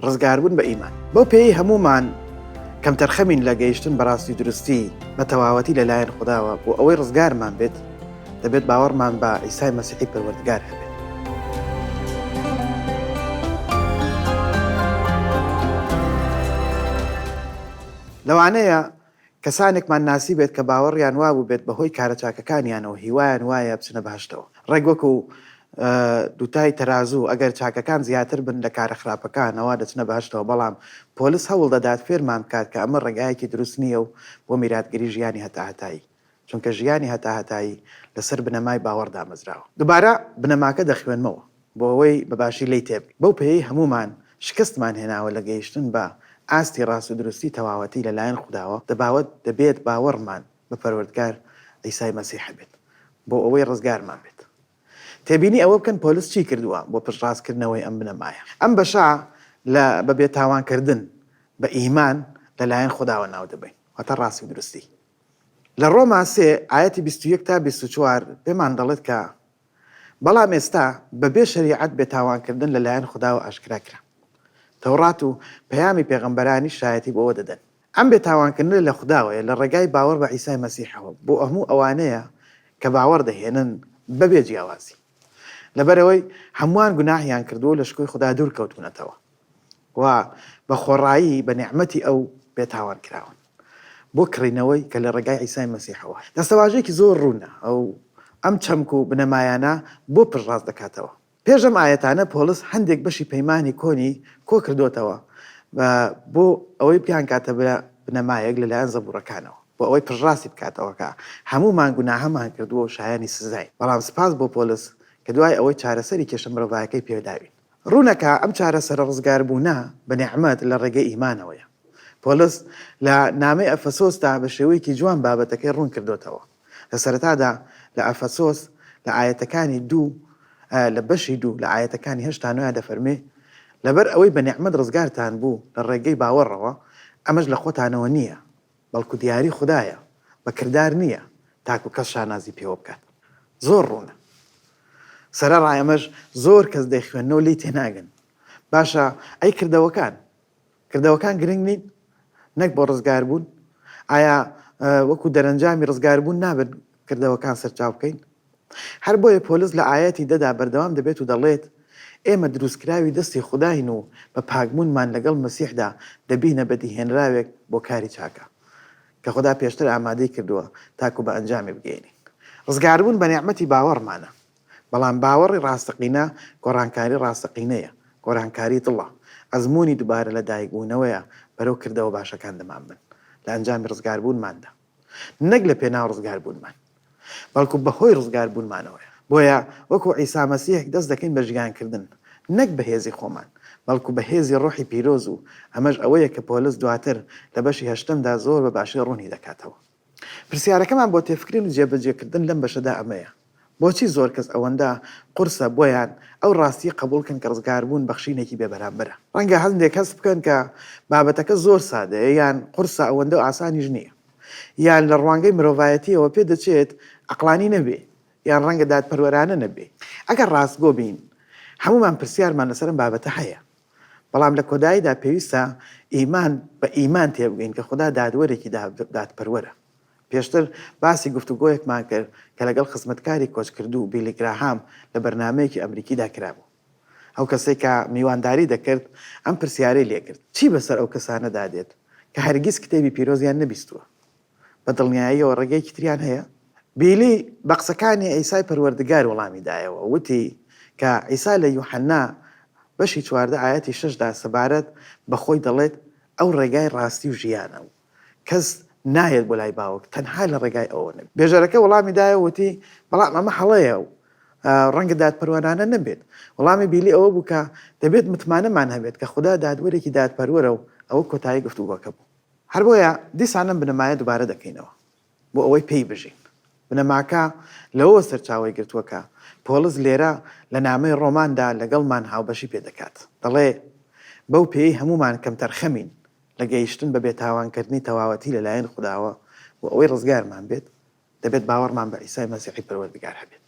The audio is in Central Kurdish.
ڕزگاربوون بە ئیمان. بەو پێی هەمومان کەم تەرخەمین لە گەیشتن بەڕاستی درستی بە تەواوەتی لەلایەن خودداوە بۆ ئەوەی ڕزگارمان بێت دەبێت باوەڕمان بە عیسای مەسیحی پەروەردگار هەبێت. لەوانەیە کەسانێکمان ناسی بێت کە باوەڕیان وابوو بێت بەهۆی کارە چاکەکانیانەوە هیوایان وایە بچنە بەهەشتەوە. ڕێک وەکو دووتای تەرازوو ئەگەر چاکەکان زیاتر بن لە کارە خراپەکانەوە دەچنە بەهەشتەوە، بەڵام پۆلیس هەوڵ دەدات فێرمان بکات کە ئەمە ڕێگایەکی دروست نییە و بۆ میراتگیری ژیانی هەتاهەتایی، چونکە ژیانی هەتاهەتایی لەسەر بنەمای باوەڕدا مەزراوە. دووبارە بنەماکە دەخوێنمەوە بۆ ئەوەی بەباشی لی تێبگەین. بەو پێی هەمومان شکستمان هێناوە لە گەیشتن بە ئاستی ڕاست و دروستی تەواوەتی لەلایەن خودداوە. دەبێت باوەڕمان بە پەروەردگار عیسای مەسیح بێت بۆ ئەوەی ڕزگارمان بێت. تێبینی ئەوە بکەن پۆلیس چی کردووە بۆ پشتڕاستکردنەوەی ئەم بنەمایە. ئەم بەشە لە بەبێ تاوانکردن بە ئیمان لەلایەن خودداوە ناو دەبین، واتە ڕاستی و درستی. لە ڕۆما 3 ئاەتی 21 تا 24 پێمان دەڵێت کە بەڵام ئێستا بەبێ شەریعەت بێتاوانکردن لەلایەن خودداوە ئاشکرا کرا. تەورات و پەیامی پێغەمبەرانی شایەتی بۆ ئەوە دەدەن. ئەم بێتاوانکردن لە خودداوەیە لە ڕێگای باوەڕ بە عیسای مەسیحەوە بۆ هەموو ئەوانەیە کە باوەڕ دەهێنن بەبێ جیاوازی، لەبەرەوەی هەمووان گوناحیان کردووە لە شکۆی خوددا دوور کەوتونەتەوە و بە خۆڕایی بە نیعمەتی ئەو بێتاوان کراون بۆ کڕینەوەی کە لە ڕێگای عیسای مەسیحەوە. دەستەواژەیەکی زۆر ڕوونە ئەم چەمک و بنەمایانە بۆ پشتڕاست دەکاتەوە. پێش ئەم ئاەتانە پۆلیس هەندێک بەشی پەیمانی کۆنی کۆ کردوتەوە بۆ ئەوەی پیان کاتە بنەمایەک لەلایەن زەبوڕەکانەوە بۆ ئەوەی پشتڕاستی بکاتەوە کە هەمومان گوناهەمان کردووە و شایانی سزای. بەڵام سپاس بۆ پۆلیس کە دوای ئەوەی چارەسەری کێشە مرۆڤایەکەی پێداوین. ڕوونەکە ئەم چارەسەرە ڕزگاربوونە بە نیعمەت لە ڕێگەی ئیمانەوەیە. پۆلیس لە نامەی ئەفەسۆسدا بە شێوەیەکی جوان بابەتەکەی ڕوون کردوتەوە. لە سەرەتادا لە ئەفەسۆس لە ئاەتەکانی 2 لە بەشی 2 لە ئاەتەکانی 8 دەفەرمێ لەبەر ئەوەی بە نیعمەت ڕزگارتان بوو لە ڕێگەی باوەڕەوە، ئەمەش لە خۆتانەوە نییە، بەڵکو دیاری خوددایە، بە کردار نییە تاکو کەس شانازی پێوە بکات. زۆر ڕوونە. سەرەڕای ئەمەش زۆر کەس دەیخوێنەوە لی تێناگەن. باشە ئەی کردەوەکان گرنگ نین نەک بۆ ڕزگاربوون؟ ئایا وەکو دەرەنجامی ڕزگاربوون نابێت کردەوەکان سەرچاو بکەین؟ هەر بۆیە پۆلیس لە ئاەتی دەدا بەردەوام دەبێت و دەڵێت ئێمە دروستکراوی دەستی خودداین و بە پاکبوونمان لەگەڵ مەسیحدا دەبینە بەدیهێنراوێک بۆ کاری چاکە کە خوددا پێشتر ئامادەی کردووە تاکو بە ئەنجامی بگەینی. ڕزگاربوون بە نیعمەتی باوەڕمانە، بەڵام باوەڕی ڕاستەقینە گۆڕانکاری ڕاستەقینەیە، گۆڕانکاری دڵە، ئەزمموی دووبارە لە دایکبوونەوەیە بەرەو کردەوە باشەکان دەمان بن لە ئەنجامی ڕزگاربوونماندا، نەک لە پێناو ڕزگاربوونمان، بەڵکو بەهۆی ڕزگاربوونمانەوەیە. بۆیە وەکو عیسا مەسیح دەست دەکەین بە ژیانکردن، نەک بەهێزی خۆمان، بەڵکو بەهێزی ڕۆحی پیرۆز و ئەمەش ئەوەیە کە پۆلیس دواتر لە بەشی 8دا زۆر بە باشی ڕوونی دەکاتەوە. پرسیارەکەمان بۆ تێفکرین و جێبەجێکردن لەم بەشەدا ئەمەیە: بۆچی زۆر کەس ئەوەندە قورسە بۆیان ئەو ڕاستی قبولکەن کە ڕزگاربوون بەخشینێکی بێبەرامبەرە؟ ڕەنگە هەندێک کەس بکەن کە بابەتەکە زۆر سادەیە، یان قورسە ئەوەندە ئاسانیش نییە، یان لە ڕوانگەی مرۆڤایەتیەوە پێ دەچێت عەقلانی نەبێ، یان ڕەنگە دادپەروەرانە نەبێ. ئەگەر ڕاستگۆ بین هەمومان پرسیارمان لەسەرم بابەتە هەیە، بەڵام لە کۆداییدا پێویستە ئیمان بە ئیمان تێبگەین کە خوددا دادوەرێکی دادپەروەرە. پێشتر باسی گفتوگۆیەکمان کرد کە لەگەڵ خزمەتکاری کۆچکردو و بیلی گراهام لە بەرنامەیەکی ئەمریکیدا کرابوو. ئەو کەسێک کە میوانداری دەکرد ئەم پرسیارەی لێکرد: چی بەسەر ئەو کەسانە دادێت کە هەرگیز کتێبی پیرۆزیان نەبیستووە؟ بە دڵنیاییەوە ڕێگەیەکی تریان هەیە؟ بیلی بە قسەکانی عیسای پەروەردگار وەڵامی دایەوە، وتی کە عیسا لە یوحەنا بەشی 14 ئاەتی 6دا سەبارەت بەخۆی دەڵێت ئەو ڕێگای ڕاستی و ژیانە و کەس نایێت بۆ لای باوک تەنها لە ڕێگای ئەوە نەبێت. بێژەرەکە وەڵامی دایە وتی بەڵام ئەمە هەڵەیە و ڕەنگە دادپەروەرانە نەبێت. وەڵامی بیلی ئەوە بوو کە دەبێت متمانەمان هەبێت کە خوددا دادوەرێکی دادپەروەرە و ئەوە کۆتایی گفتوگۆکە بوو. هەر بۆیە دیسانم بنەمایە دووبارە دەکەینەوە بۆ ئەوەی پێی بژین. بنەماکە لەوە سەرچاوی گرتووەکە پۆلیس لێرە لە نامەی ڕۆماندا لەگەڵمان هاوبەشی پێ دەکات. دەڵێ بەو پێی هەمومان کەم تەرخەمین لە گەیشتن بە بێتاوانکردنی تەواوەتی لەلایەن خودداوە و ئەوەی ڕزگارمان بێت دەبێت باوەڕمان بە عیسای مەسیحی پەروەردگار هەبێت.